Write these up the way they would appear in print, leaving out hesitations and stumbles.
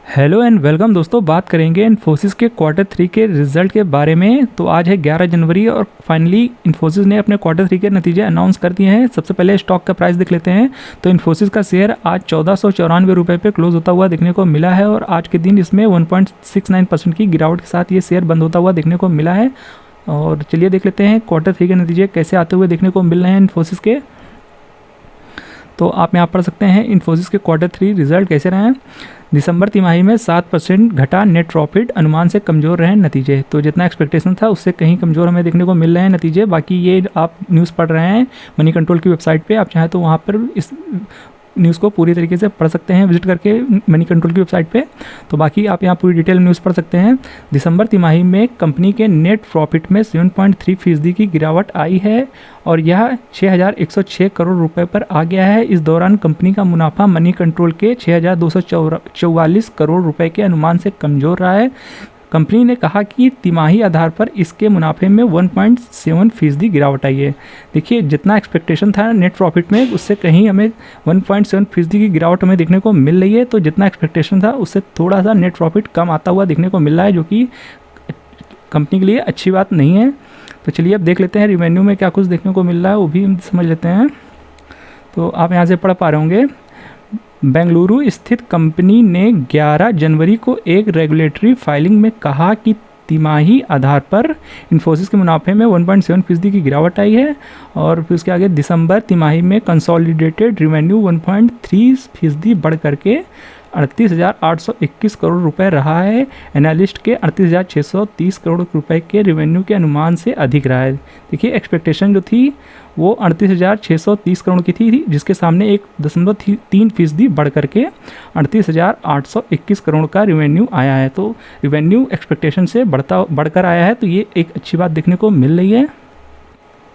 Hello and welcome दोस्तों। बात करेंगे इन्फोसिस के Q3 के रिजल्ट के बारे में। तो आज है 11 जनवरी और फाइनली इन्फोसिस ने अपने Q3 के नतीजे अनाउंस कर दिए हैं। सबसे पहले स्टॉक का प्राइस देख लेते हैं। तो इन्फोसिस का शेयर आज 1494 रुपये पे क्लोज होता हुआ देखने को मिला है और आज के दिन इसमें 1.69% की गिरावट के साथ ये शेयर बंद होता हुआ देखने को मिला है। और चलिए देख लेते हैं Q3 के नतीजे कैसे आते हुए देखने को मिल रहे हैं इन्फोसिस के। तो आप यहाँ पढ़ सकते हैं इन्फोसिस के Q3 रिजल्ट कैसे रहे हैं। दिसंबर तिमाही में 7% घटा नेट प्रॉफिट, अनुमान से कमज़ोर रहे नतीजे। तो जितना एक्सपेक्टेशन था उससे कहीं कमज़ोर हमें देखने को मिल रहे हैं नतीजे। बाकी ये आप न्यूज़ पढ़ रहे हैं मनी कंट्रोल की वेबसाइट पे, आप चाहें तो वहाँ पर इस न्यूज़ को पूरी तरीके से पढ़ सकते हैं विजिट करके मनी कंट्रोल की वेबसाइट पे। तो बाकी आप यहाँ पूरी डिटेल न्यूज़ पढ़ सकते हैं। दिसंबर तिमाही में कंपनी के नेट प्रॉफिट में 7.3% की गिरावट आई है और यह 6,106 करोड़ रुपए पर आ गया है। इस दौरान कंपनी का मुनाफा मनी कंट्रोल के 6,244 करोड़ रुपए के अनुमान से कमज़ोर रहा है। कंपनी ने कहा कि तिमाही आधार पर इसके मुनाफे में 1.7% गिरावट आई है। देखिए जितना एक्सपेक्टेशन था नेट प्रॉफिट में उससे कहीं हमें 1.7% की गिरावट हमें देखने को मिल रही है। तो जितना एक्सपेक्टेशन था उससे थोड़ा सा नेट प्रॉफिट कम आता हुआ देखने को मिल रहा है, जो कि कंपनी के लिए अच्छी बात नहीं है। तो चलिए अब देख लेते हैं रिवेन्यू में क्या कुछ देखने को मिल रहा है, वो भी हम समझ लेते हैं। तो आप यहाँ से पढ़ पा रहे होंगे, बेंगलुरु स्थित कंपनी ने 11 जनवरी को एक रेगुलेटरी फाइलिंग में कहा कि तिमाही आधार पर इन्फोसिस के मुनाफे में 1.7% की गिरावट आई है। और फिर उसके आगे दिसंबर तिमाही में कंसोलिडेटेड रिवेन्यू 1.3% बढ़ करके 38,821 करोड़ रुपए रहा है। एनालिस्ट के 38,630 करोड़ रुपए के रिवेन्यू के अनुमान से अधिक रहा है। देखिए एक्सपेक्टेशन जो थी वो 38,630 करोड़ की थी, जिसके सामने 1.3% बढ़ करके 38,821 करोड़ का रिवेन्यू आया है। तो रिवेन्यू एक्सपेक्टेशन से बढ़कर आया है, तो ये एक अच्छी बात देखने को मिल रही है।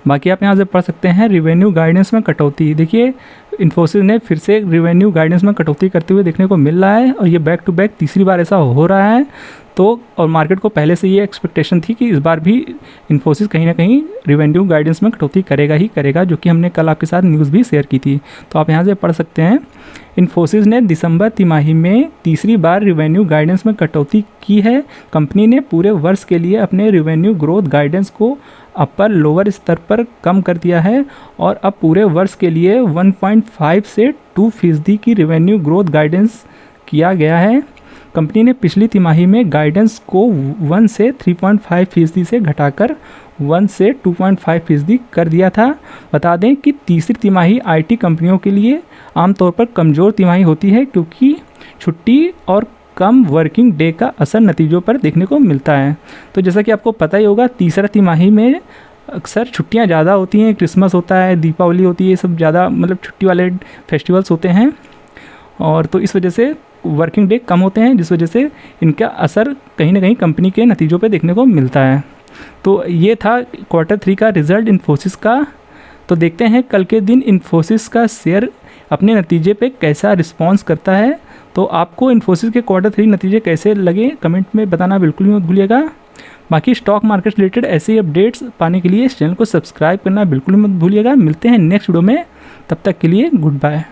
बाकी आप यहाँ से पढ़ सकते हैं रिवेन्यू गाइडेंस में कटौती। देखिए इन्फोसिस ने फिर से रिवेन्यू गाइडेंस में कटौती करते हुए देखने को मिल रहा है और ये बैक टू बैक तीसरी बार ऐसा हो रहा है। तो और मार्केट को पहले से ये एक्सपेक्टेशन थी कि इस बार भी इन्फोसिस कहीं ना कहीं रिवेन्यू गाइडेंस में कटौती करेगा ही करेगा, जो कि हमने कल आपके साथ न्यूज़ भी शेयर की थी। तो आप यहाँ से पढ़ सकते हैं इन्फोसिस ने दिसंबर तिमाही में तीसरी बार रिवेन्यू गाइडेंस में कटौती की है। कंपनी ने पूरे वर्ष के लिए अपने रिवेन्यू ग्रोथ गाइडेंस को अपर लोअर स्तर पर कम कर दिया है और अब पूरे वर्ष के लिए 1.5 से 2% की रिवेन्यू ग्रोथ गाइडेंस किया गया है। कंपनी ने पिछली तिमाही में गाइडेंस को 1 से 3.5% से घटाकर 1 से 2.5% कर दिया था। बता दें कि तीसरी तिमाही आईटी कंपनियों के लिए आमतौर पर कमज़ोर तिमाही होती है, क्योंकि छुट्टी और कम वर्किंग डे का असर नतीजों पर देखने को मिलता है। तो जैसा कि आपको पता ही होगा, तीसरा तिमाही में अक्सर छुट्टियां ज़्यादा होती हैं, क्रिसमस होता है, दीपावली होती है, ये सब ज़्यादा मतलब छुट्टी वाले फेस्टिवल्स होते हैं और तो इस वजह से वर्किंग डे कम होते हैं, जिस वजह से इनका असर कहीं ना कहीं कंपनी के नतीजों पे देखने को मिलता है। तो ये था Q3 का रिज़ल्ट इन्फोसिस का। तो देखते हैं कल के दिन इन्फोसिस का शेयर अपने नतीजे पे कैसा रिस्पॉन्स करता है। तो आपको इन्फोसिस के Q3 नतीजे कैसे लगे कमेंट में बताना बिल्कुल भी मत भूलिएगा। बाकी स्टॉक मार्केट रिलेटेड ऐसे ही अपडेट्स पाने के लिए इस चैनल को सब्सक्राइब करना बिल्कुल मत भूलिएगा। मिलते हैं नेक्स्ट वीडियो में, तब तक के लिए गुड बाय।